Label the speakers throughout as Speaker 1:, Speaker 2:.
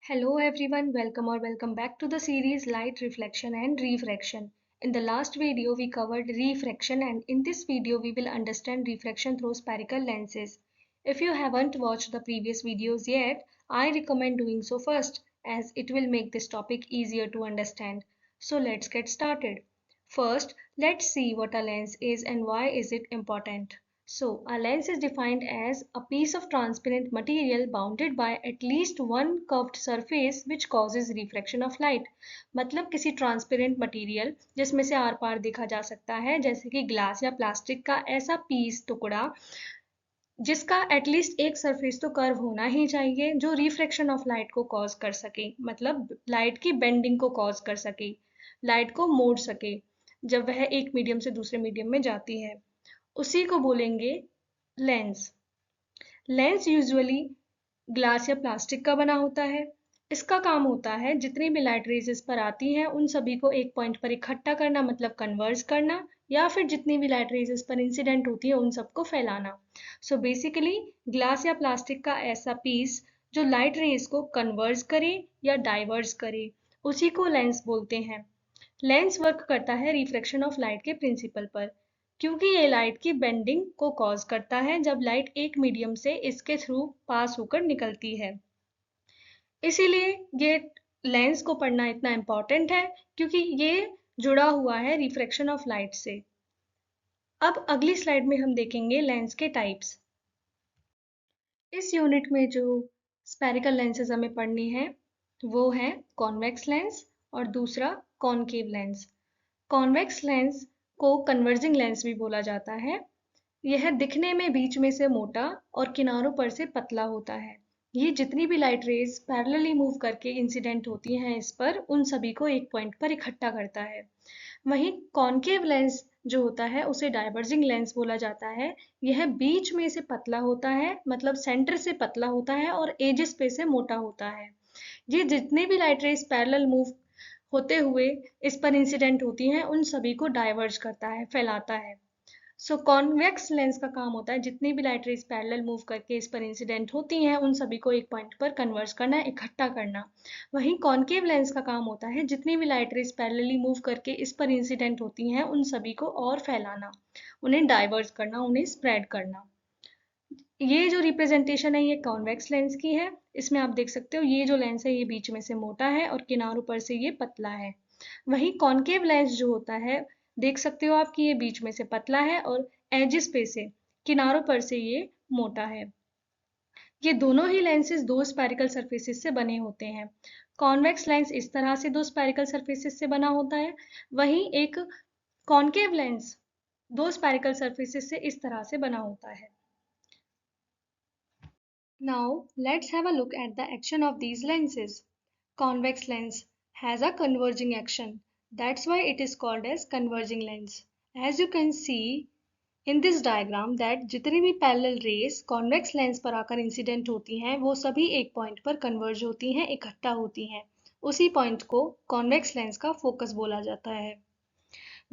Speaker 1: Hello everyone, welcome back to the series Light Reflection and Refraction. In the last video we covered refraction, and in this video we will understand refraction through spherical lenses. If you haven't watched the previous videos yet, I recommend doing so first, as it will make this topic easier to understand. So let's get started. First, let's see what a lens is and why is it important. So, a lens is defined as a piece of transparent material bounded by at least one curved surface which causes refraction of light. मतलब किसी transparent material जिसमें से are पार देखा जा सकता है, जैसे कि ग्लास या प्लास्टिक का ऐसा पीस टुकड़ा जिसका एटलीस्ट एक सरफेस तो कर्व होना ही चाहिए जो रिफ्रैक्शन ऑफ लाइट को कॉज कर सके, मतलब लाइट की बेंडिंग को कॉज कर सके, लाइट को मोड़ सके जब वह एक मीडियम से दूसरे मीडियम में जाती है, उसी को बोलेंगे लेंस। लेंस यूजुअली ग्लास या प्लास्टिक का बना होता है। इसका काम होता है जितनी भी लाइट रेज इस पर आती हैं उन सभी को एक पॉइंट पर इकट्ठा करना, मतलब कन्वर्ज करना, या फिर जितनी भी लाइट रेज इस पर इंसिडेंट होती है उन सबको फैलाना। सो बेसिकली ग्लास या प्लास्टिक का ऐसा पीस जो लाइट रेज को कन्वर्ज करे या डाइवर्ज करे, उसी को लेंस बोलते हैं। लेंस वर्क करता है रिफ्रैक्शन ऑफ लाइट के प्रिंसिपल पर, क्योंकि ये लाइट की बेंडिंग को कॉज करता है जब लाइट एक मीडियम से इसके थ्रू पास होकर निकलती है। इसीलिए ये लेंस को पढ़ना इतना इम्पोर्टेंट है, क्योंकि ये जुड़ा हुआ है रिफ्रैक्शन ऑफ लाइट से। अब अगली स्लाइड में हम देखेंगे लेंस के टाइप्स। इस यूनिट में जो स्फेरिकल लेंसेज हमें पढ़नी है वो है कॉन्वेक्स लेंस और दूसरा कॉनकेव लेंस। कॉन्वेक्स लेंस को कन्वर्जिंग लेंस भी बोला जाता है। यह दिखने में बीच में से मोटा और किनारों पर से पतला होता है। ये जितनी भी लाइट रेज पैरेलली मूव करके इंसिडेंट होती हैं इस पर, उन सभी को एक पॉइंट पर इकट्ठा करता है। वहीं कॉनकेव लेंस जो होता है उसे डाइवर्जिंग लेंस बोला जाता है। यह बीच में से पतला होता है, मतलब सेंटर से पतला होता है, और एजेस पे से मोटा होता है। ये जितने भी लाइट रेज पैरेलल मूव होते हुए इस पर इंसिडेंट होती हैं उन सभी को डाइवर्ज करता है, फैलाता है। सो कॉन्वेक्स लेंस का काम होता है जितनी भी लाइट रेज पैरेलल मूव करके इस पर इंसिडेंट होती हैं उन सभी को एक पॉइंट पर कन्वर्ज करना, इकट्ठा करना। वहीं कॉनकेव लेंस का काम होता है जितनी भी लाइट रेज पैरेलली मूव करके इस पर इंसिडेंट होती हैं उन सभी को और फैलाना, उन्हें डाइवर्ज करना, उन्हें स्प्रेड करना। ये जो रिप्रेजेंटेशन है ये कॉन्वेक्स लेंस की है। इसमें आप देख सकते हो ये जो लेंस है ये बीच में से मोटा है और किनारों पर से ये पतला है। वहीं कॉनकेव लेंस जो होता है देख सकते हो आप कि ये बीच में से पतला है और एजेस पे से, किनारों पर से ये मोटा है। ये दोनों ही लेंसेज दो स्पेरिकल सरफेसेस से बने होते हैं। कॉन्वेक्स लेंस इस तरह से दो स्पेरिकल सरफेसेस से बना होता है, वहीं एक कॉनकेव लेंस दो स्पेरिकल सरफेसेस से इस तरह से बना होता है। Now, let's have a look at the action of these lenses. Convex lens has a converging action. That's why it is called as converging lens. As you can see in this diagram that जितनी भी parallel rays convex lens पर आकर incident होती हैं वो सभी एक point पर converge होती हैं, इकट्ठा होती हैं। उसी point को convex lens का focus बोला जाता है।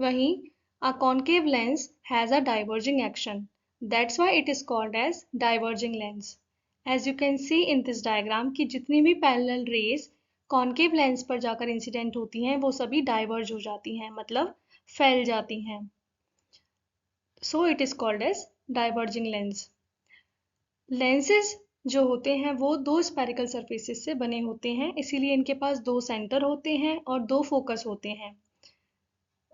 Speaker 1: वहीं a concave lens has a diverging action. That's why it is called as diverging lens. As you can see in this diagram कि जितनी भी पैरेलल रेज कॉनकेव लेंस पर जाकर इंसिडेंट होती हैं वो सभी डाइवर्ज हो जाती हैं, मतलब फैल जाती हैं। So it is called as diverging lens. Lenses जो होते हैं वो दो स्पेरिकल सरफेसेस से बने होते हैं, इसीलिए इनके पास दो सेंटर होते हैं और दो फोकस होते हैं।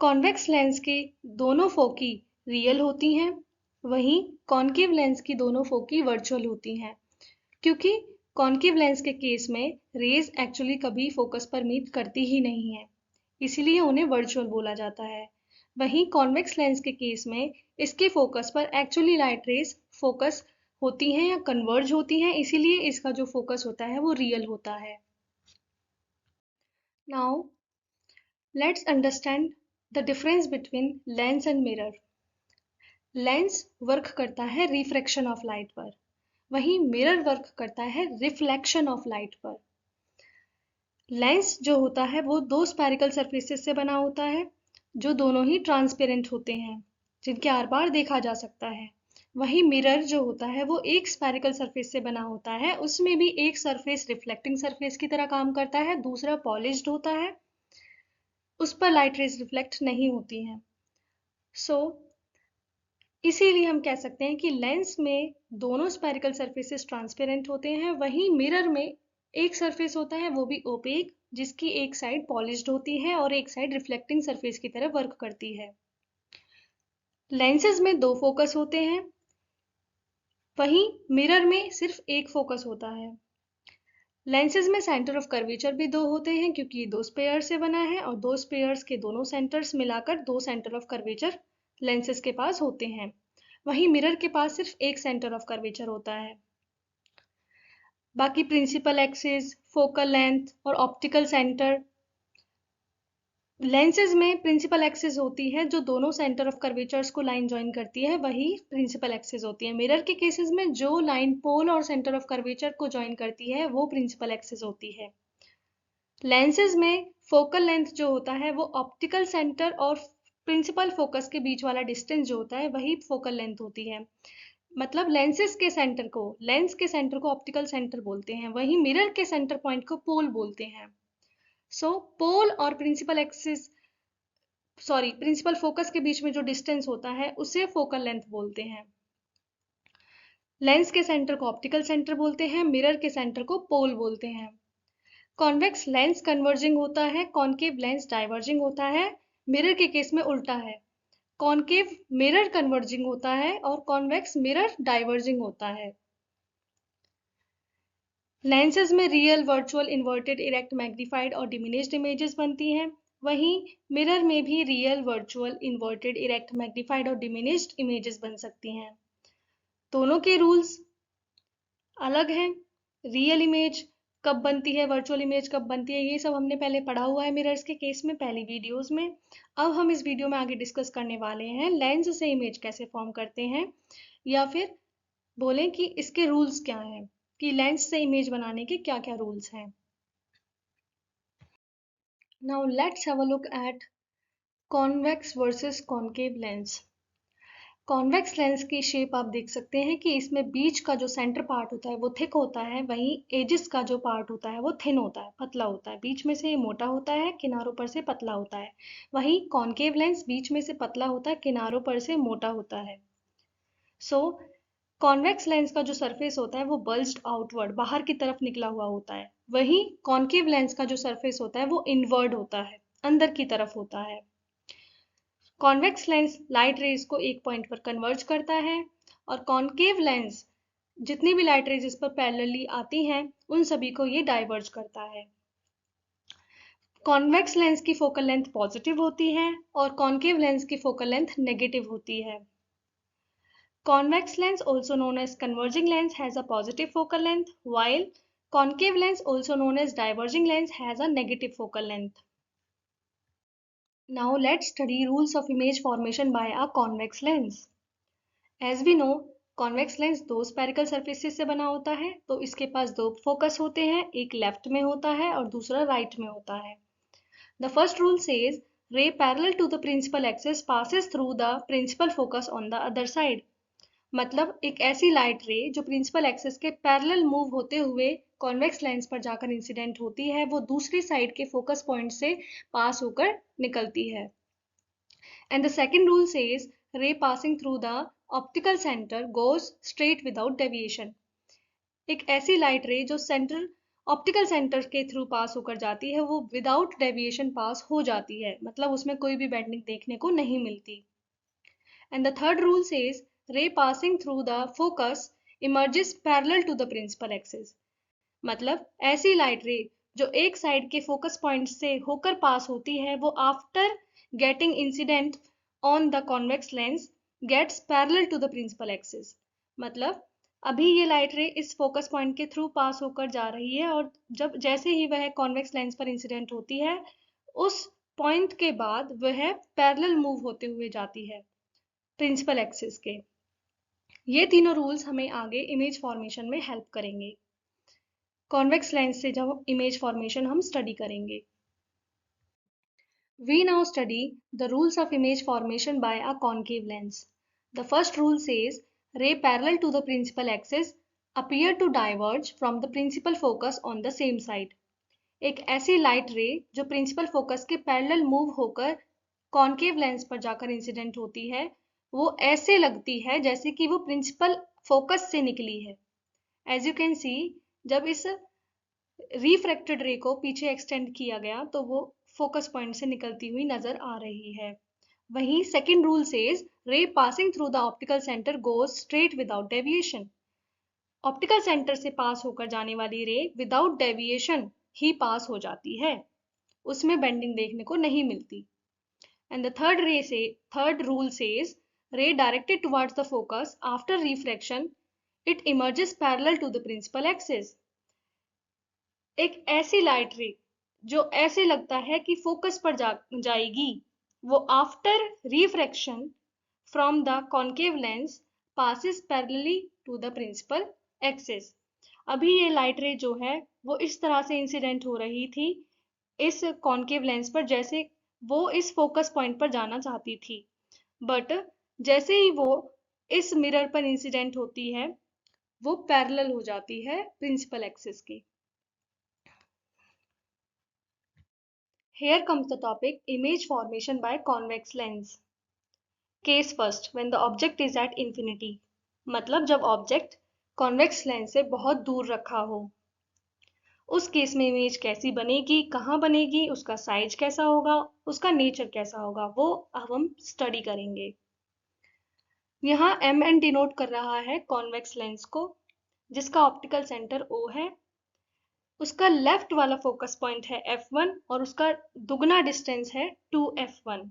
Speaker 1: कॉन्वेक्स लेंस के दोनों फोकी रियल होती हैं, वहीं कॉनकेव लेंस की दोनों फोकी वर्चुअल होती हैं, क्योंकि कॉनकेव लेंस के केस में रेज एक्चुअली कभी फोकस पर मीट करती ही नहीं है, इसीलिए उन्हें वर्चुअल बोला जाता है। वहीं कॉन्वेक्स लेंस के केस में इसके फोकस पर एक्चुअली लाइट रेज फोकस होती हैं या कन्वर्ज होती हैं, इसीलिए इसका जो फोकस होता है वो रियल होता है। Now let's understand the difference between lens and mirror. Lens work करता है रिफ्रैक्शन ऑफ लाइट पर, वहीं मिरर वर्क करता है रिफ्लेक्शन ऑफ लाइट पर। लेंस जो होता है वो दो स्पेरिकल सरफेसेस से बना होता है जो दोनों ही ट्रांसपेरेंट होते हैं, जिनके आर पार देखा जा सकता है। वही मिरर जो होता है वो एक स्फेरिकल सरफेस से बना होता है, उसमें भी एक सरफेस रिफ्लेक्टिंग सरफेस की तरह काम करता है, दूसरा पॉलिश्ड होता है, उस पर लाइट रेज रिफ्लेक्ट नहीं होती हैं। सो इसीलिए हम कह सकते हैं कि लेंस में दोनों स्फेरिकल सरफेसेस ट्रांसपेरेंट होते हैं, वहीं मिरर में एक सरफेस होता है वो भी ओपेक, जिसकी एक साइड पॉलिश्ड होती है और एक साइड रिफ्लेक्टिंग सरफेस की तरह वर्क करती है। लेंसेज में दो फोकस होते हैं, वहीं मिरर में सिर्फ एक फोकस होता है। लेंसेज में सेंटर ऑफ कर्वेचर भी दो होते हैं, क्योंकि ये दो स्पेयर से बना है और दो स्पेयर्स के दोनों सेंटर्स मिलाकर दो सेंटर ऑफ कर्वेचर लेंसेज के पास होते हैं। वहीं मिरर के पास सिर्फ एक सेंटर ऑफ कर्वेचर होता है। बाकी प्रिंसिपल एक्सिस, फोकल लेंथ और ऑप्टिकल सेंटर, लेंसेज में प्रिंसिपल एक्सिस होती है जो दोनों सेंटर ऑफ कर्वेचर्स को लाइन ज्वाइन करती है, वही प्रिंसिपल एक्सिस होती है। मिरर के केसेस में जो लाइन पोल और सेंटर ऑफ कर्वेचर को ज्वाइन करती है वो प्रिंसिपल एक्सिस होती है। लेंसेज में फोकल लेंथ जो होता है वो ऑप्टिकल सेंटर और प्रिंसिपल फोकस के बीच वाला डिस्टेंस जो होता है वही फोकल लेंथ होती है। मतलब लेंस के सेंटर को ऑप्टिकल सेंटर बोलते हैं, वहीं मिरर के सेंटर पॉइंट को पोल बोलते हैं। पोल और प्रिंसिपल फोकस के बीच में जो डिस्टेंस होता है उसे फोकल लेंथ बोलते हैं। लेंस के सेंटर को ऑप्टिकल सेंटर बोलते हैं, मिरर के सेंटर को पोल बोलते हैं। कॉन्वेक्स लेंस कन्वर्जिंग होता है, कॉनकेव लेंस डाइवर्जिंग होता है। मिरर के केस में उल्टा है, कॉनकेव मिरर कन्वर्जिंग होता है और कॉन्वेक्स मिरर डाइवर्जिंग होता है। लेंसेज में real, virtual, inverted, erect, magnified और डिमिनिश्ड इमेजेस बनती हैं, वहीं मिरर में भी real, virtual, inverted, erect, magnified और डिमिनिश्ड इमेजेस बन सकती हैं। दोनों के रूल्स अलग हैं। रियल इमेज कब बनती है, वर्चुअल इमेज कब बनती है, ये सब हमने पहले पढ़ा हुआ है मिरर्स के केस में पहली वीडियोस में। अब हम इस वीडियो में आगे डिस्कस करने वाले हैं लेंस से इमेज कैसे फॉर्म करते हैं, या फिर बोलें कि इसके रूल्स क्या हैं, कि लेंस से इमेज बनाने के क्या क्या रूल्स हैं। Now let's have a look at convex versus concave lens. Convex lens की शेप आप देख सकते हैं कि इसमें बीच का जो सेंटर पार्ट होता है वो थिक होता है, वहीं एजिस का जो पार्ट होता है वो थिन होता है, पतला होता है। बीच में से मोटा होता है, किनारों पर से पतला होता है। वहीं कॉनकेव लेंस बीच में से पतला होता है, किनारों पर से मोटा होता है। सो कॉन्वेक्स लेंस का जो सरफेस होता है वो बल्ज्ड आउटवर्ड, बाहर की तरफ निकला हुआ होता है, वहीं कॉनकेव लेंस का जो सरफेस होता है वो इनवर्ड होता है, अंदर की तरफ होता है। कॉन्वेक्स लेंस लाइट रेज को एक पॉइंट पर कन्वर्ज करता है और कॉनकेव लेंस जितनी भी लाइट रेज इस पर पैरेलली आती हैं उन सभी को ये डाइवर्ज करता है। कॉन्वेक्स लेंस की फोकल लेंथ पॉजिटिव होती है और कॉनकेव लेंस की फोकल लेंथ नेगेटिव होती है। Convex lens, also known as converging lens, has a positive focal length, while concave lens, also known as diverging lens, has a negative focal length. Now let's study rules of image formation by a convex lens. As we know, convex lens दो spherical surfaces से बना होता है, तो इसके पास दो focus होते हैं, एक left में होता है और दूसरा right में होता है. The first rule says ray parallel to the principal axis passes through the principal focus on the other side. मतलब एक ऐसी लाइट रे जो प्रिंसिपल एक्सिस के पैरेलल मूव होते हुए कॉन्वेक्स लेंस पर जाकर इंसिडेंट होती है वो दूसरी साइड के फोकस पॉइंट से पास होकर निकलती है। And the second rule says रे passing through the optical centre goes straight without deviation. एक ऐसी लाइट रे जो सेंट्रल ऑप्टिकल सेंटर के थ्रू पास होकर जाती है वो विदाउट डेविएशन पास हो जाती है, मतलब उसमें कोई भी बेंडिंग देखने को नहीं मिलती। And the third rule says ray passing through the focus emerges parallel to the principal axis. मतलब ऐसी लाइट रे जो एक साइड के फोकस पॉइंट से होकर पास होती है वो after getting incident on the convex lens gets parallel to the principal axis. मतलब अभी ये लाइट रे इस फोकस पॉइंट के थ्रू पास होकर जा रही है और जब जैसे ही वह कॉन्वेक्स लेंस पर इंसिडेंट होती है उस पॉइंट के बाद वह पैरेलल मूव होते हुए जाती है प्रिंसिपल एक्सिस के। ये तीनों रूल्स हमें आगे इमेज फॉर्मेशन में हेल्प करेंगे। कॉन्वेक्स लेंस से जब इमेज फॉर्मेशन हम स्टडी करेंगे। We now study the rules of image formation by a concave lens. The first rule says ray parallel to the principal axis appear to diverge from the principal focus on the same side. एक ऐसी light रे जो principal focus के parallel move होकर concave lens पर जाकर incident होती है, वो ऐसे लगती है जैसे कि वो प्रिंसिपल फोकस से निकली है। एज यू कैन सी, जब इस रिफ्रैक्टेड रे को पीछे एक्सटेंड किया गया तो वो फोकस पॉइंट से निकलती हुई नजर आ रही है। वहीं सेकेंड रूल सेज रे passing through the optical centre goes straight without deviation. Optical centre से पास होकर जाने वाली रे विदाउट डेविएशन ही पास हो जाती है, उसमें बेंडिंग देखने को नहीं मिलती। And the third rule says ray directed towards the focus after refraction it emerges parallel to the principal axis. एक ऐसी लाइट रे जो ऐसे लगता है कि फोकस पर जाएगी, वो after refraction from the concave lens passes parallelly to the principal axis। अभी ये लाइट रे जो है वो इस तरह से इंसिडेंट हो रही थी इस कॉनकेव लेंस पर जैसे वो इस फोकस पॉइंट पर जाना चाहती थी, बट जैसे ही वो इस मिरर पर इंसिडेंट होती है वो पैरेलल हो जाती है प्रिंसिपल एक्सिस के। Here comes the topic image formation by convex lens. Case first, when the object is at infinity, मतलब जब ऑब्जेक्ट कॉन्वेक्स लेंस से बहुत दूर रखा हो। उस केस में इमेज कैसी बनेगी, कहाँ बनेगी, उसका साइज कैसा होगा, उसका नेचर कैसा होगा, वो अब हम स्टडी करेंगे। यहाँ एम एन डिनोट कर रहा है कॉन्वेक्स लेंस को, जिसका ऑप्टिकल सेंटर O है। उसका लेफ्ट वाला फोकस पॉइंट है F1 और उसका दुगना डिस्टेंस है 2F1।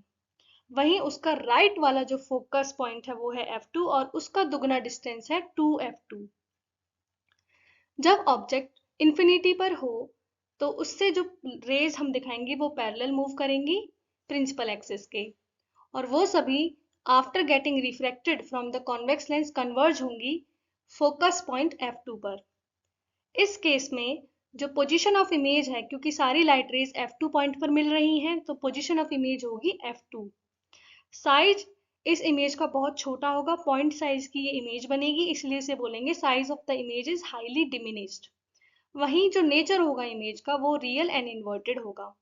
Speaker 1: वहीं उसका राइट वाला जो फोकस पॉइंट है वो है F2 और उसका दुगना डिस्टेंस है 2F2। जब ऑब्जेक्ट इंफिनिटी पर हो तो उससे जो रेज हम दिखाएंगे वो पैरेलल मूव करेंगी प्रिंसिपल एक्सिस के, और वो सभी after getting refracted from the convex lens converge होंगी फोकस पॉइंट F2 पर। इस केस में जो पोजीशन ऑफ इमेज है, क्योंकि सारी लाइट रेज F2 पॉइंट पर मिल रही हैं, तो पोजीशन ऑफ इमेज होगी F2। साइज इस इमेज का बहुत छोटा होगा, पॉइंट साइज की ये इमेज बनेगी, इसलिए इसे बोलेंगे size of the image is highly diminished. वहीं जो नेचर होगा इमेज का वो रियल एंड इन्वर्टेड होगा।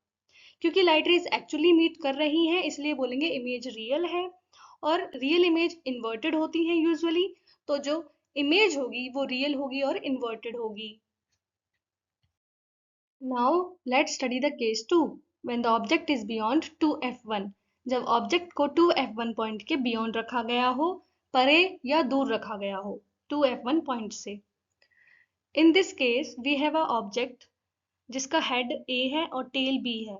Speaker 1: क्योंकि लाइट रेज एक्चुअली मीट कर रही हैं, इसलिए बोलेंगे इमेज रियल है, और रियल इमेज इन्वर्टेड होती है यूजुअली, तो जो इमेज होगी वो रियल होगी और इन्वर्टेड होगी। Now let's study the case 2 when the object is beyond 2F1। जब ऑब्जेक्ट को 2F1 पॉइंट के बियॉन्ड रखा गया हो, परे या दूर रखा गया हो 2F1 पॉइंट से। In this case we have a object जिसका हेड A है और टेल B है।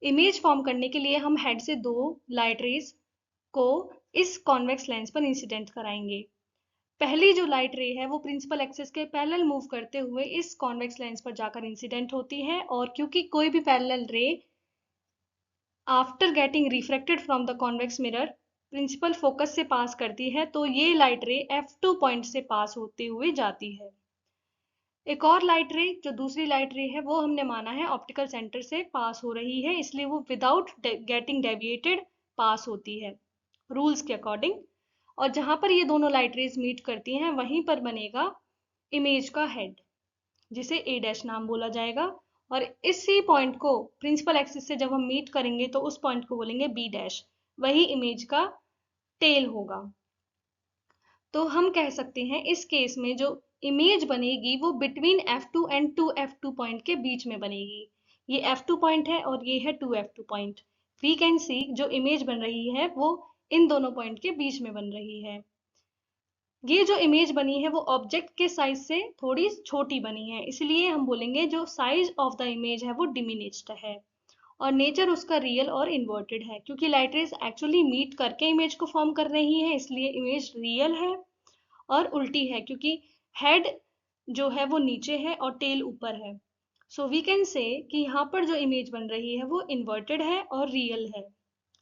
Speaker 1: इमेज फॉर्म करने के लिए हम हेड से दो लाइट रेज को इस कॉन्वेक्स लेंस पर इंसिडेंट कराएंगे। पहली जो लाइट रे है वो प्रिंसिपल एक्सिस के पैरेलल मूव करते हुए इस कॉन्वेक्स लेंस पर जाकर इंसिडेंट होती है, और क्योंकि कोई भी पैरेलल रे after getting refracted from the convex mirror principal focus से पास करती है, तो ये लाइट रे F2 पॉइंट से पास होते हुए जाती है। एक और लाइट रे जो दूसरी लाइट रे है वो हमने माना है ऑप्टिकल सेंटर से पास हो रही है, इसलिए वो विदाउट गेटिंग डेविएटेड पास होती है रूल्स के अकॉर्डिंग। और जहां पर ये दोनों लाइट रेज मीट करती हैं वहीं पर बनेगा इमेज का हेड, जिसे ए डैश नाम बोला जाएगा, और इसी पॉइंट को प्रिंसिपल एक्सिस से जब हम मीट करेंगे तो उस पॉइंट को बोलेंगे बी डैश, वही इमेज का टेल होगा। तो हम कह सकते हैं इस केस में जो इमेज बनेगी वो between F2 and 2F2 point के बीच में बनेगी। ये F2 पॉइंट है और ये है 2F2 point. We can see जो इमेज बन रही है वो इन दोनों पॉइंट के बीच में बन रही है। ये जो इमेज बनी है वो ऑब्जेक्ट के साइज से थोड़ी छोटी बनी है, इसलिए हम बोलेंगे जो साइज ऑफ द इमेज है वो डिमिनिश्ड है, और नेचर उसका रियल और इन्वर्टेड है। क्योंकि लाइट रेज एक्चुअली मीट करके इमेज को फॉर्म कर रही है, इसलिए इमेज रियल है और उल्टी है, क्योंकि हेड जो है वो नीचे है और टेल ऊपर है। सो वी कैन से कि यहाँ पर जो इमेज बन रही है वो इन्वर्टेड है और रियल है।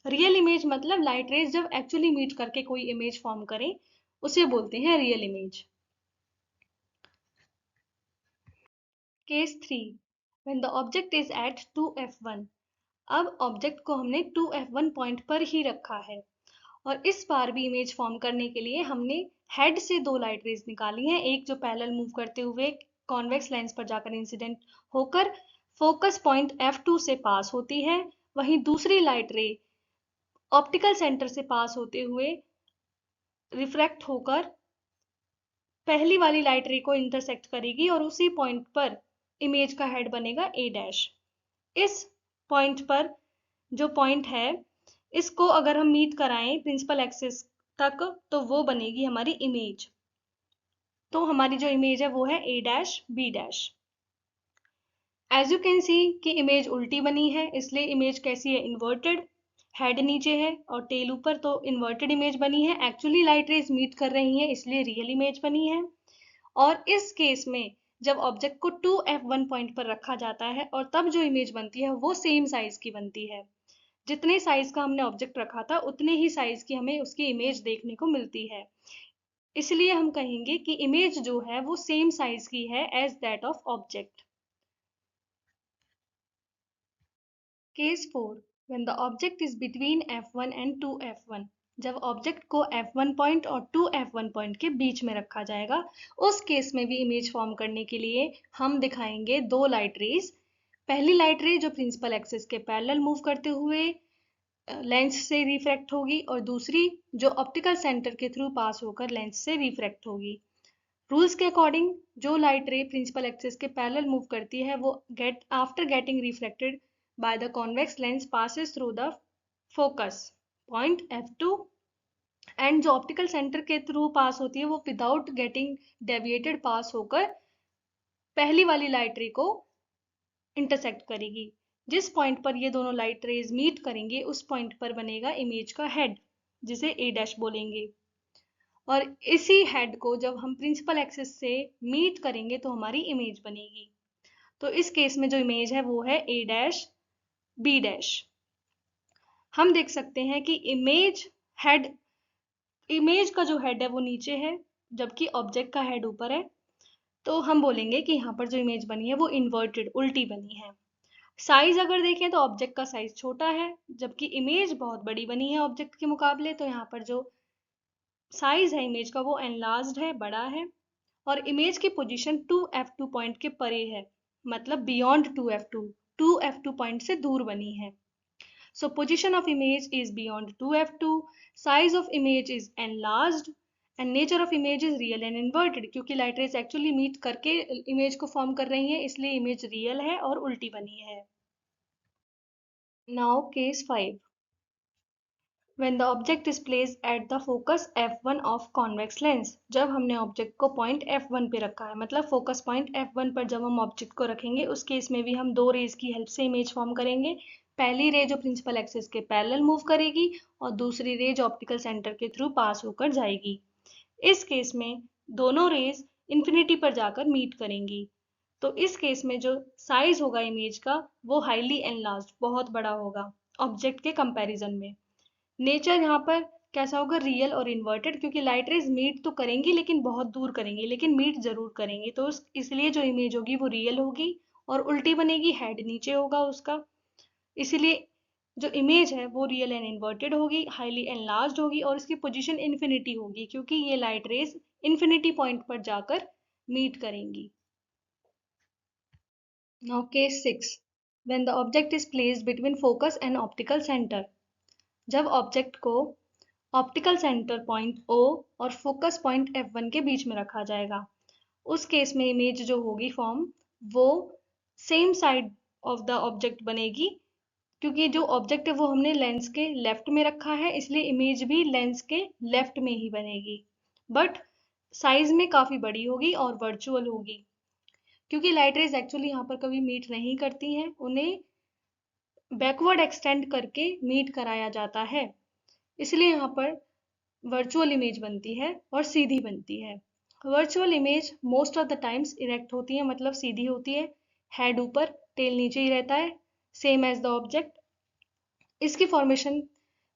Speaker 1: रियल इमेज मतलब लाइट रेज जब एक्चुअली मीट करके कोई इमेज फॉर्म करें उसे बोलते हैं real image. Case 3 when the object is at 2F1। अब ऑब्जेक्ट को हमने 2F1 पॉइंट पर ही रखा है और इस बार भी इमेज फॉर्म करने के लिए हमने हेड से दो लाइट रेज निकाली हैं, एक जो पैरेलल मूव करते हुए कॉन्वेक्स लेंस पर जाकर इंसिडेंट होकर फोकस पॉइंट F2 से पास होती है, वहीं दूसरी लाइट रे ऑप्टिकल सेंटर से पास होते हुए रिफ्रैक्ट होकर पहली वाली लाइट रे को इंटरसेक्ट करेगी और उसी पॉइंट पर इमेज का हेड बनेगा A डैश। इस पॉइंट पर जो पॉइंट है, इसको अगर हम मीट कराएं प्रिंसिपल एक्सिस तक तो वो बनेगी हमारी इमेज। तो हमारी जो इमेज है वो है A dash B dash. As you can see कि इमेज उल्टी बनी है, इसलिए इमेज कैसी है, इन्वर्टेड। हेड नीचे है और टेल ऊपर, तो इन्वर्टेड इमेज बनी है। एक्चुअली लाइट रेज मीट कर रही हैं, इसलिए रियल इमेज बनी है। और इस केस में जब ऑब्जेक्ट को 2F1 पॉइंट पर रखा जाता है और तब जो इमेज बनती है वो सेम साइज की बनती है। जितने साइज का हमने ऑब्जेक्ट रखा था उतने ही साइज की हमें उसकी इमेज देखने को मिलती है। इसलिए हम कहेंगे कि इमेज जो है वो सेम साइज की है as that of object. Case 4, when the object is between F1 and 2F1, जब ऑब्जेक्ट को F1 पॉइंट और 2F1 पॉइंट के बीच में रखा जाएगा, उस केस में भी इमेज फॉर्म करने के लिए हम दिखाएंगे दो लाइट रेज। पहली लाइट रे जो प्रिंसिपल एक्सिस के पैरेलल मूव करते हुए लेंस से रिफ्रैक्ट होगी और दूसरी जो ऑप्टिकल सेंटर के थ्रू पास होकर लेंस से रिफ्रैक्ट होगी। रूल्स के अकॉर्डिंग जो लाइट रे प्रिंसिपल एक्सिस के पैरेलल मूव करती है वो after getting reflected by the convex lens passes through the focus point F2 and जो ऑप्टिकल सेंटर के थ्रू पास होती है वो विदाउट गेटिंग डेविएटेड पास होकर पहली वाली लाइट रे को इंटरसेक्ट करेगी। जिस पॉइंट पर ये दोनों लाइट रेज मीट करेंगे उस पॉइंट पर बनेगा इमेज का हेड, जिसे A डैश बोलेंगे। और इसी हेड को जब हम प्रिंसिपल एक्सिस से मीट करेंगे तो हमारी इमेज बनेगी। तो इस केस में जो इमेज है वो है A डैश B डैश। हम देख सकते हैं कि इमेज का जो हेड है वो नीचे है जबकि ऑब्जेक्ट का हेड ऊपर है। तो हम बोलेंगे कि यहाँ पर जो इमेज बनी है वो इन्वर्टेड उल्टी बनी है। साइज अगर देखें तो ऑब्जेक्ट का साइज छोटा है जबकि इमेज बहुत बड़ी बनी है ऑब्जेक्ट के मुकाबले, तो यहाँ पर जो साइज है इमेज का वो एनलार्ज्ड है, बड़ा है। और इमेज की पोजीशन 2F2 पॉइंट के परे है, मतलब बियॉन्ड 2F2 पॉइंट से दूर बनी है। सो position of image is beyond 2F2, size of image is enlarged and nature of image is real and inverted. क्योंकि लाइट रेज एक्चुअली मीट करके इमेज को फॉर्म कर रही है इसलिए इमेज रियल है और उल्टी बनी है। Now case 5, when the object is placed at the focus F1 of convex lens, जब हमने ऑब्जेक्ट को पॉइंट F1 पे रखा है, मतलब फोकस पॉइंट F1 पर जब हम ऑब्जेक्ट को रखेंगे उस केस में भी हम दो रेज की हेल्प से इमेज फॉर्म करेंगे। पहली रे जो प्रिंसिपल एक्सिस के पैरेलल मूव करेगी और दूसरी रे जो ऑप्टिकल सेंटर के थ्रू पास होकर जाएगी। इस केस में दोनों रेज इंफिनिटी पर जाकर मीट करेंगी। तो इस केस में जो साइज होगा इमेज का वो हाईली एनलार्ज्ड, बहुत बड़ा होगा ऑब्जेक्ट के कंपैरिजन में। नेचर यहाँ पर कैसा होगा, रियल और इन्वर्टेड, क्योंकि लाइट रेज मीट तो करेंगी लेकिन बहुत दूर करेंगी, लेकिन मीट जरूर करेंगी। तो इसलिए जो इमेज होगी वो रियल होगी और उल्टी बनेगी, हेड नीचे होगा उसका। इसलिए जो इमेज है वो रियल एंड इन्वर्टेड होगी, हाईली एनलार्ज्ड होगी और इसकी पोजीशन इन्फिनिटी होगी क्योंकि ये लाइट रेज इन्फिनिटी पॉइंट पर जाकर मीट करेंगी। Now case 6, when the object is placed between focus and optical center, जब ऑब्जेक्ट को ऑप्टिकल सेंटर पॉइंट O और फोकस पॉइंट F1 के बीच में रखा जाएगा, उस केस में इमेज जो होगी फॉर्म वो same side of the object बनेगी। क्योंकि जो ऑब्जेक्ट है वो हमने लेंस के लेफ्ट में रखा है इसलिए इमेज भी लेंस के लेफ्ट में ही बनेगी, बट साइज में काफी बड़ी होगी और वर्चुअल होगी। क्योंकि लाइट रेज एक्चुअली यहाँ पर कभी मीट नहीं करती हैं, उन्हें बैकवर्ड एक्सटेंड करके मीट कराया जाता है, इसलिए यहाँ पर वर्चुअल इमेज बनती है और सीधी बनती है। Virtual image most of the times erect होती है, मतलब सीधी होती है, हेड ऊपर टेल नीचे ही रहता है, सेम एज द ऑब्जेक्ट। इसकी फॉर्मेशन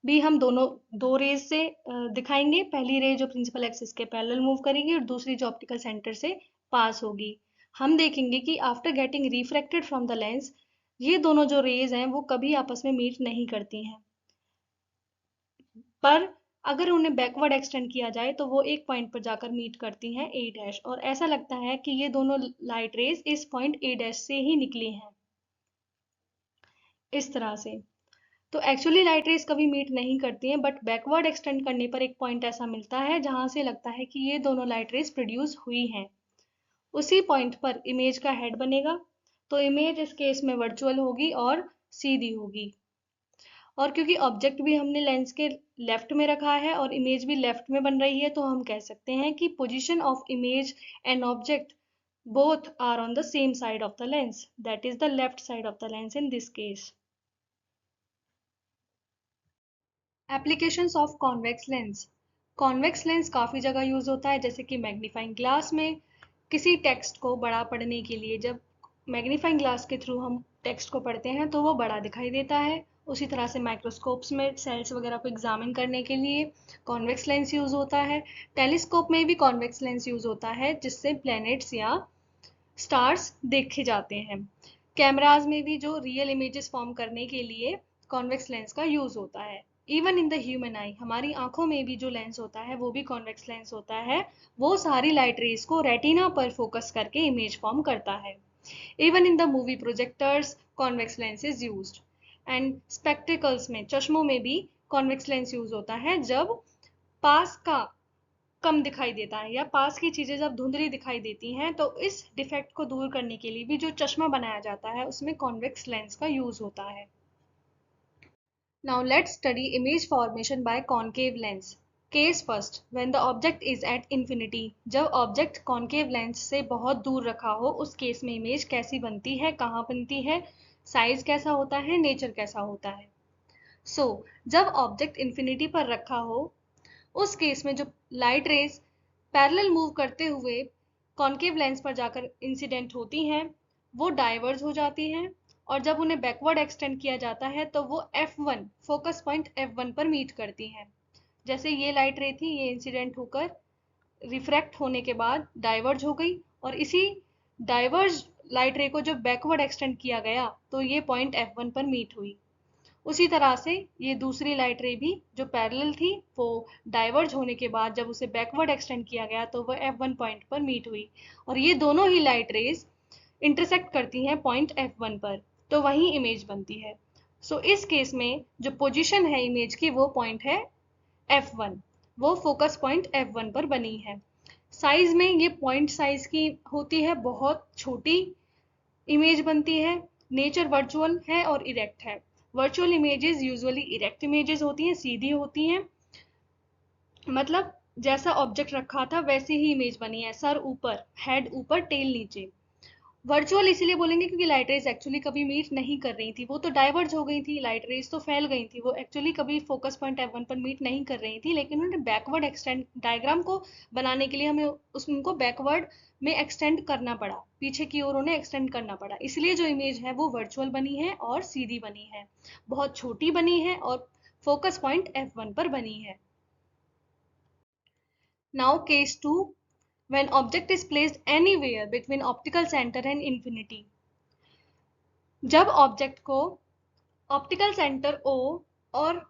Speaker 1: भी हम दो रेज से दिखाएंगे। पहली रे जो प्रिंसिपल एक्सिस के पैरेलल मूव करेगी और दूसरी जो ऑप्टिकल सेंटर से पास होगी। हम देखेंगे कि after getting refracted from the lens ये दोनों जो रेज हैं वो कभी आपस में मीट नहीं करती हैं, पर अगर उन्हें बैकवर्ड एक्सटेंड किया जाए तो वो एक पॉइंट पर जाकर मीट करती हैं ए डैश, और ऐसा लगता है कि ये दोनों लाइट रेज इस पॉइंट ए डैश से ही निकली हैं, इस तरह से। तो एक्चुअली लाइट रेज कभी मीट नहीं करती हैं, बट बैकवर्ड एक्सटेंड करने पर एक पॉइंट ऐसा मिलता है जहां से लगता है कि ये दोनों लाइट रेज प्रोड्यूस हुई हैं। उसी पॉइंट पर इमेज का हेड बनेगा, तो इमेज इस केस में वर्चुअल होगी और सीधी होगी। और क्योंकि ऑब्जेक्ट भी हमने लेंस के लेफ्ट में रखा है और इमेज भी लेफ्ट में बन रही है, तो हम कह सकते हैं कि position of image and object both are on the same side of the lens, that is the left side of the lens in this case. Applications of convex lens. Convex lens काफ़ी जगह use होता है, जैसे कि magnifying glass में किसी text को बड़ा पढ़ने के लिए जब मैग्नीफाइंग ग्लास के थ्रू हम टेक्स्ट को पढ़ते हैं तो वो बड़ा दिखाई देता है। उसी तरह से माइक्रोस्कोप्स में सेल्स वगैरह को एग्जामिन करने के लिए कॉन्वेक्स लेंस यूज होता है। टेलीस्कोप में भी कॉन्वेक्स लेंस यूज होता है, जिससे प्लैनेट्स या स्टार्स देखे जाते हैं। कैमराज में भी जो रियल इमेजेस फॉर्म करने के लिए कॉन्वेक्स लेंस का यूज होता है। इवन इन द ह्यूमन आई, हमारी आंखों में भी जो लेंस होता है वो भी कॉन्वेक्स लेंस होता है। वो सारी लाइट रेज को रेटिना पर फोकस करके इमेज फॉर्म करता है। Even in the movie projectors convex lens is used. And spectacles में, चश्मों में भी कॉन्वेक्स लेंस यूज होता है जब पास का कम दिखाई देता है या पास की चीजें जब धुंधली दिखाई देती हैं, तो इस डिफेक्ट को दूर करने के लिए भी जो चश्मा बनाया जाता है उसमें कॉन्वेक्स लेंस का यूज होता है। Now let's study image formation by concave lens. Case first, when the object is at infinity. जब ऑब्जेक्ट कॉन्केव लेंस से बहुत दूर रखा हो, उस केस में इमेज कैसी बनती है, कहाँ बनती है, साइज कैसा होता है, नेचर कैसा होता है। जब ऑब्जेक्ट इन्फिनिटी पर रखा हो, उस केस में जो लाइट रेज पैरेलल मूव करते हुए कॉन्केव लेंस पर जाकर इंसिडेंट होती हैं, वो डाइवर्ज हो जाती हैं, और जब उन्हें बैकवर्ड एक्सटेंड किया जाता है तो वो F1 फोकस पॉइंट F1 पर मीट करती हैं। जैसे ये लाइट रे थी, ये इंसिडेंट होकर रिफ्रैक्ट होने के बाद डाइवर्ज हो गई, और इसी डाइवर्ज लाइट रे को जब बैकवर्ड एक्सटेंड किया गया तो ये पॉइंट F1 पर मीट हुई। उसी तरह से ये दूसरी लाइट रे भी जो पैरेलल थी, वो डाइवर्ज होने के बाद जब उसे बैकवर्ड एक्सटेंड किया गया तो वो F1 पॉइंट पर मीट हुई, और ये दोनों ही लाइट रेज इंटरसेक्ट करती हैं पॉइंट F1 पर, तो वहीं इमेज बनती है। इस केस में जो पोजीशन है इमेज की वो पॉइंट है F1, वो फोकस पॉइंट F1 पर बनी है। साइज में ये पॉइंट साइज की होती है, बहुत छोटी इमेज बनती है। नेचर वर्चुअल है और इरेक्ट है। Virtual images usually erect images होती हैं, सीधी होती हैं, मतलब जैसा ऑब्जेक्ट रखा था वैसे ही इमेज बनी है, सर ऊपर, हेड ऊपर, टेल नीचे। वर्चुअल इसीलिए बोलेंगे क्योंकि लाइट रेज एक्चुअली कभी मीट नहीं कर रही थी, वो तो डाइवर्ज हो गई थी, लाइट रेज तो फैल गई थी, वो एक्चुअली कभी फोकस पॉइंट F1 पर मीट नहीं कर रही थी, लेकिन उन्होंने बैकवर्ड एक्सटेंड डायग्राम को बनाने के लिए हमें उनको बैकवर्ड में एक्सटेंड करना पड़ा, पीछे की ओर उन्हें एक्सटेंड करना पड़ा, इसलिए जो इमेज है वो वर्चुअल बनी है और सीधी बनी है, बहुत छोटी बनी है और फोकस पॉइंट F1 पर बनी है। Now case 2, when object is placed anywhere between optical center and infinity. जब ऑब्जेक्ट को ऑप्टिकल सेंटर O और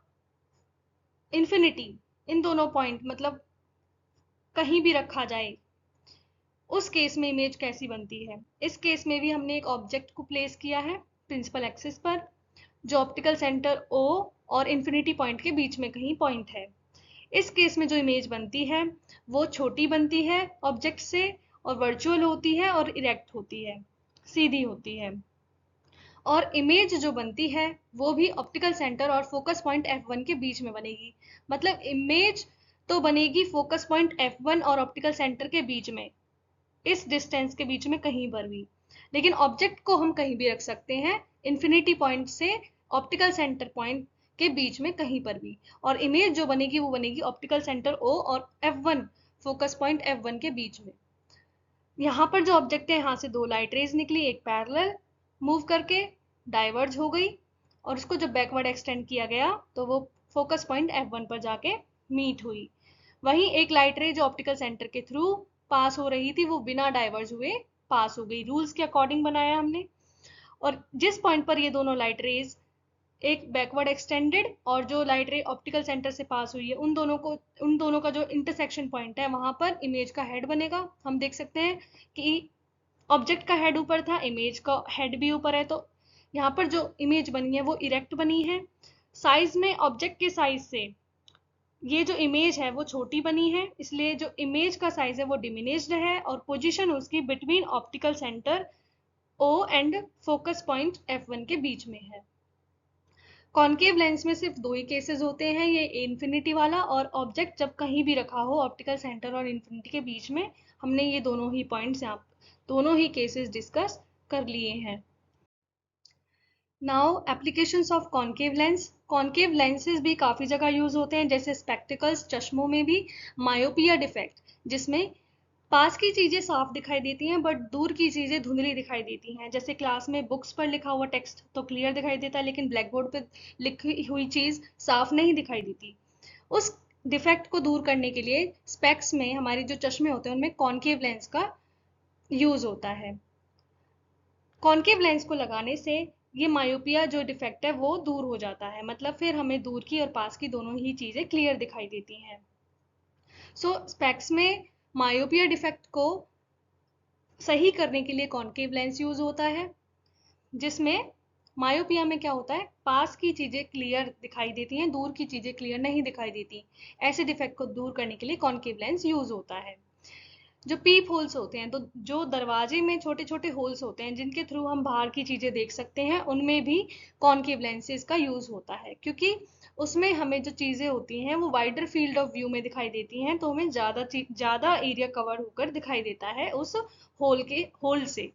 Speaker 1: इंफिनिटी, इन दोनों पॉइंट मतलब कहीं भी रखा जाए, उस केस में इमेज कैसी बनती है। इस केस में भी हमने एक ऑब्जेक्ट को प्लेस किया है प्रिंसिपल एक्सिस पर, जो ऑप्टिकल सेंटर O और इंफिनिटी पॉइंट के बीच में कहीं पॉइंट है। इस केस में जो इमेज बनती है वो छोटी बनती है ऑब्जेक्ट से, और वर्चुअल होती है और इरेक्ट होती है, सीधी होती है। और इमेज जो बनती है वो भी ऑप्टिकल सेंटर और फोकस पॉइंट F1 के बीच में बनेगी, मतलब इमेज तो बनेगी फोकस पॉइंट F1 और ऑप्टिकल सेंटर के बीच में, इस डिस्टेंस के बीच में कहीं पर भी, लेकिन ऑब्जेक्ट को हम कहीं भी रख सकते हैं इंफिनिटी पॉइंट से ऑप्टिकल सेंटर पॉइंट के बीच में कहीं पर भी, और इमेज जो बनेगी वो बनेगी ऑप्टिकल सेंटर O और F1 फोकस पॉइंट F1 के बीच में। यहाँ पर जो ऑब्जेक्ट है, यहाँ से दो लाइट रेज निकली, एक पैरेलल मूव करके डाइवर्ज हो गई, और उसको जब बैकवर्ड एक्सटेंड किया गया तो वो फोकस पॉइंट F1 पर जाके मीट हुई। वहीं एक लाइट रे जो ऑप्टिकल सेंटर के थ्रू पास हो रही थी, वो बिना डाइवर्ज हुए पास हो गई, रूल्स के अकॉर्डिंग बनाया हमने। और जिस पॉइंट पर ये दोनों लाइट रेज एक बैकवर्ड एक्सटेंडेड और जो लाइट रे ऑप्टिकल सेंटर से पास हुई है उन दोनों का जो इंटरसेक्शन पॉइंट है वहां पर इमेज का हेड बनेगा। हम देख सकते हैं कि ऑब्जेक्ट का हेड ऊपर था, इमेज का हेड भी ऊपर है, तो यहाँ पर जो इमेज बनी है वो इरेक्ट बनी है। साइज में ऑब्जेक्ट के साइज से ये जो इमेज है वो छोटी बनी है, इसलिए जो इमेज का साइज है वो डिमिनिश्ड है और पोजीशन उसकी between optical centre O and focus point F1 के बीच में है। कॉन्केव लेंस में सिर्फ दो ही केसेस होते हैं, ये इन्फिनिटी वाला और ऑब्जेक्ट जब कहीं भी रखा हो ऑप्टिकल सेंटर और इन्फिनिटी के बीच में। हमने ये दोनों ही पॉइंट्स यहाँ दोनों ही केसेस डिस्कस कर लिए हैं। Now applications of concave lens. Concave lenses भी काफ़ी जगह यूज होते हैं, जैसे स्पेक्टिकल्स चश्मों में भी। मायोपिया डिफेक्ट, जिसमें पास की चीजें साफ दिखाई देती हैं बट दूर की चीजें धुंधली दिखाई देती हैं, जैसे क्लास में बुक्स पर लिखा हुआ टेक्स्ट तो क्लियर दिखाई देता है लेकिन ब्लैक बोर्ड पर लिखी हुई चीज साफ नहीं दिखाई देती। उस डिफेक्ट को दूर करने के लिए स्पेक्स में हमारी जो चश्मे होते हैं उनमें कॉन्केव लेंस का यूज होता है। कॉन्केव लेंस को लगाने से ये मायोपिया जो डिफेक्ट है वो दूर हो जाता है, मतलब फिर हमें दूर की और पास की दोनों ही चीजें क्लियर दिखाई देती हैं। सो स्पेक्स में मायोपिया डिफेक्ट को सही करने के लिए कॉन्केव लेंस यूज होता है, जिसमें मायोपिया में क्या होता है, पास की चीजें क्लियर दिखाई देती हैं, दूर की चीजें क्लियर नहीं दिखाई देती। ऐसे डिफेक्ट को दूर करने के लिए कॉन्केव लेंस यूज होता है। जो पीप होल्स होते हैं, तो जो दरवाजे में छोटे छोटे होल्स होते हैं जिनके थ्रू हम बाहर की चीजें देख सकते हैं, उनमें भी कॉन्केव लेंसेज का यूज होता है, क्योंकि उसमें हमें जो चीजें होती हैं वो वाइडर फील्ड ऑफ व्यू में दिखाई देती हैं, तो हमें ज्यादा एरिया कवर होकर दिखाई देता है उस होल से।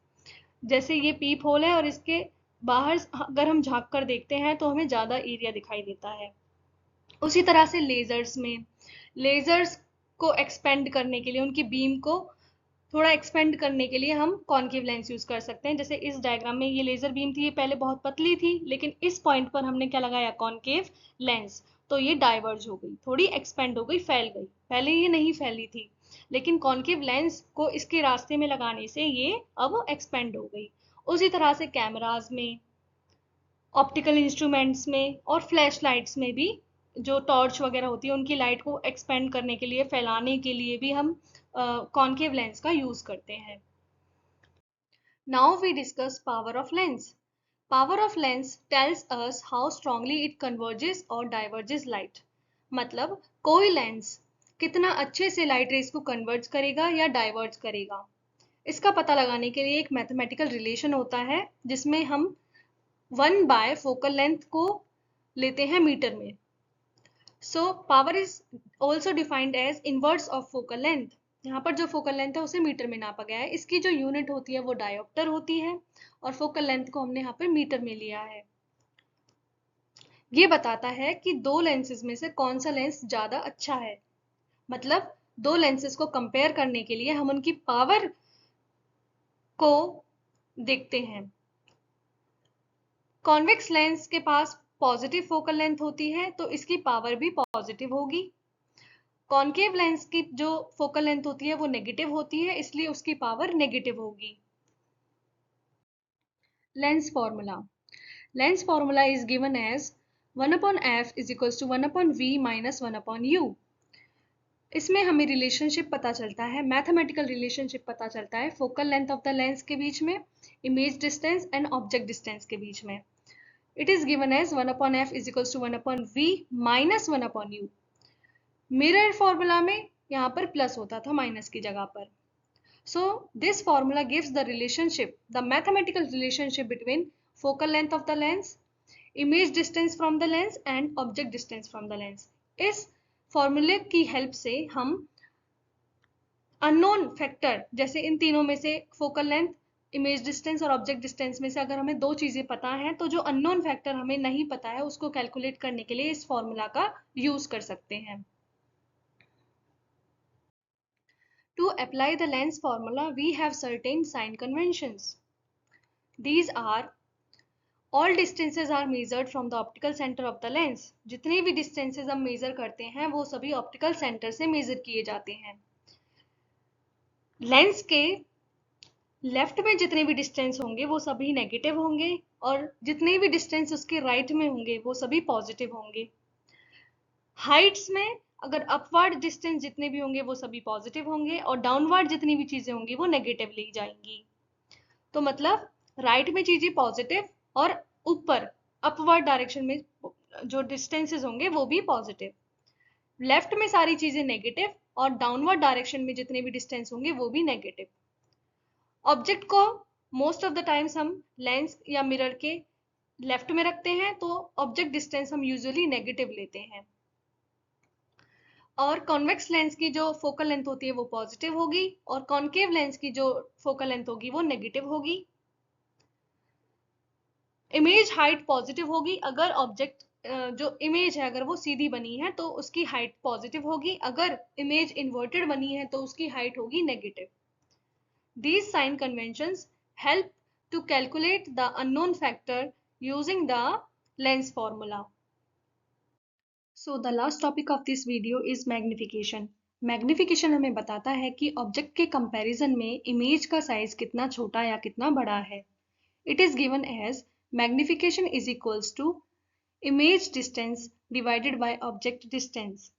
Speaker 1: जैसे ये पीप होल है और इसके बाहर अगर हम झांक कर देखते हैं तो हमें ज्यादा एरिया दिखाई देता है। उसी तरह से लेजर्स को एक्सपेंड करने के लिए, उनकी बीम को थोड़ा एक्सपेंड करने के लिए हम कॉन्केव लेंस यूज कर सकते हैं। जैसे इस डायग्राम में ये लेजर बीम थी, ये पहले बहुत पतली थी लेकिन इस पॉइंट पर हमने क्या लगाया, कॉन्केव लेंस, तो ये डाइवर्ज हो गई, थोड़ी एक्सपेंड हो गई, फैल गई। पहले ये नहीं फैली थी लेकिन कॉन्केव लेंस को इसके रास्ते में लगाने से ये अब एक्सपेंड हो गई। उसी तरह से कैमराज में, ऑप्टिकल इंस्ट्रूमेंट्स में और फ्लैश लाइट्स में भी जो टॉर्च वगैरह होती है उनकी लाइट को एक्सपेंड करने के लिए, फैलाने के लिए भी हम कॉन्केव लेंस का यूज करते हैं। Now we discuss power of lens. Power of lens tells us how strongly it converges और डाइवर्जेस लाइट। मतलब कोई लेंस कितना अच्छे से लाइट रेज को कन्वर्ज करेगा या डाइवर्ज करेगा, इसका पता लगाने के लिए एक मैथमेटिकल रिलेशन होता है, जिसमें हम 1 बाय फोकल लेंथ को लेते हैं मीटर में। So power is also defined as inverse of focal length. यहाँ पर जो फोकल लेंथ है उसे मीटर में नापा गया है, इसकी जो यूनिट होती है वो डायोप्टर होती है और फोकल लेंथ को हमने यहाँ पर मीटर में लिया है। ये बताता है कि दो लेंसेज में से कौन सा लेंस ज्यादा अच्छा है। मतलब दो लेंसेज को कंपेयर करने के लिए हम उनकी पावर को देखते हैं। कॉन्वेक्स लेंस के पास पॉजिटिव फोकल लेंथ होती है तो इसकी पावर भी पॉजिटिव होगी। कॉन्केव लेंस की जो फोकल लेंथ होती है वो नेगेटिव होती है, इसलिए उसकी पावर नेगेटिव होगी। Lens formula. Lens formula is given as 1/f is equals to 1/v minus 1/u। इसमें हमें रिलेशनशिप पता चलता है, मैथमेटिकल रिलेशनशिप पता चलता है focal length of the lens के बीच में, image distance and object distance के बीच में। It is given as 1/f is equals to 1/v minus 1/u। Mirror formula में यहाँ पर प्लस होता था माइनस की जगह पर। So this formula gives the relationship, the mathematical relationship between focal length of the lens, image distance from the lens and object distance from the lens। इस फॉर्मूले की हेल्प से हम अननोन फैक्टर, जैसे इन तीनों में से फोकल लेंथ, इमेज डिस्टेंस और ऑब्जेक्ट डिस्टेंस में से अगर हमें दो चीजें पता हैं तो जो अननोन फैक्टर हमें नहीं पता है उसको कैलकुलेट करने के लिए इस फॉर्मूला का यूज कर सकते हैं। To apply the lens formula, we have certain sign conventions. These are all distances are measured from the optical center of the lens। जितने भी distances हम मेजर करते हैं वो सभी ऑप्टिकल सेंटर से मेजर किए जाते हैं। लेंस के लेफ्ट में जितने भी डिस्टेंस होंगे वो सभी नेगेटिव होंगे और जितने भी डिस्टेंस उसके राइट में होंगे वो सभी पॉजिटिव होंगे। हाइट्स में अगर अपवर्ड डिस्टेंस जितने भी होंगे वो सभी पॉजिटिव होंगे और डाउनवर्ड जितनी भी चीजें होंगी वो नेगेटिव ली जाएंगी। तो मतलब राइट में चीजें पॉजिटिव और ऊपर अपवर्ड डायरेक्शन में जो डिस्टेंसेस होंगे वो भी पॉजिटिव। लेफ्ट में सारी चीजें नेगेटिव और डाउनवर्ड डायरेक्शन में जितने भी डिस्टेंस होंगे वो भी नेगेटिव। ऑब्जेक्ट को मोस्ट ऑफ द टाइम्स हम लेंस या मिरर के लेफ्ट में रखते हैं, तो ऑब्जेक्ट डिस्टेंस हम यूजुअली नेगेटिव लेते हैं। और कॉन्वेक्स लेंस की जो फोकल लेंथ होती है वो पॉजिटिव होगी और कॉन्केव लेंस की जो फोकल लेंथ होगी वो नेगेटिव होगी। इमेज हाइट पॉजिटिव होगी अगर ऑब्जेक्ट जो इमेज है अगर वो सीधी बनी है तो उसकी हाइट पॉजिटिव होगी, अगर इमेज इन्वर्टेड बनी है तो उसकी हाइट होगी negative. These sign conventions help to calculate the unknown factor using the lens formula. So the last topic of this video is magnification. Magnification हमें बताता है कि ऑब्जेक्ट के कंपैरिजन में इमेज का साइज कितना छोटा या कितना बड़ा है। It is given as magnification is equals to image distance divided by object distance.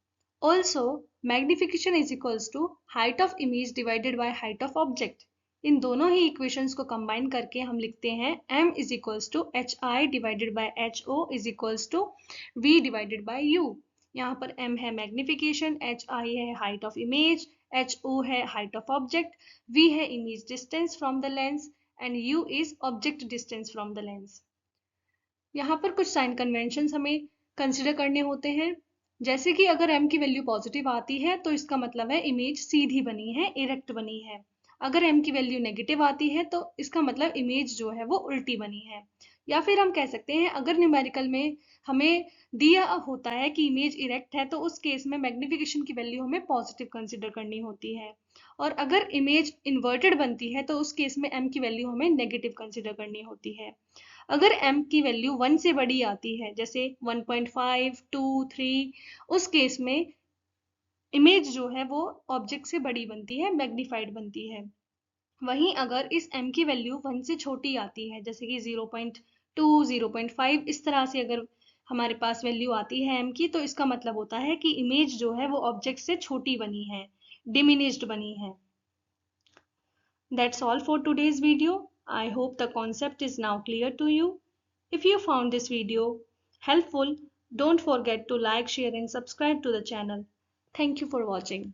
Speaker 1: Also, magnification is equals to height of image divided by height of object. इन दोनों ही इक्वेशंस को कंबाइन करके हम लिखते हैं m is equals to H I divided by H O is equals to v divided by u। यहाँ पर m है magnification, H I है height of image, H O है हाइट ऑफ ऑब्जेक्ट, v है image distance from the lens and u is object distance from the lens. यहाँ पर कुछ sign convention हमें कंसिडर करने होते हैं, जैसे कि अगर m की वैल्यू पॉजिटिव आती है तो इसका मतलब है इमेज सीधी बनी है, इरेक्ट बनी है। अगर m की वैल्यू नेगेटिव आती है तो इसका मतलब इमेज जो है वो उल्टी बनी है। या फिर हम कह सकते हैं अगर न्यूमेरिकल में हमें दिया होता है कि इमेज इरेक्ट है तो उस केस में मैग्निफिकेशन की वैल्यू हमें पॉजिटिव कंसिडर करनी होती है, और अगर इमेज इन्वर्टेड बनती है तो उस केस में m की वैल्यू हमें नेगेटिव कंसिडर करनी होती है। अगर m की वैल्यू 1 से बड़ी आती है जैसे 1.5, 2, 3, उस केस में इमेज जो है वो ऑब्जेक्ट से बड़ी बनती है, मैग्निफाइड बनती है। वहीं अगर इस m की वैल्यू 1 से छोटी आती है जैसे कि 0.2, 0.5, इस तरह से अगर हमारे पास वैल्यू आती है m की, तो इसका मतलब होता है कि इमेज जो है वो ऑब्जेक्ट से छोटी बनी है, डिमिनिश्ड बनी है। That's all for today's video. I hope the concept is now clear to you. If you found this video helpful, don't forget to like, share and subscribe to the channel. Thank you for watching.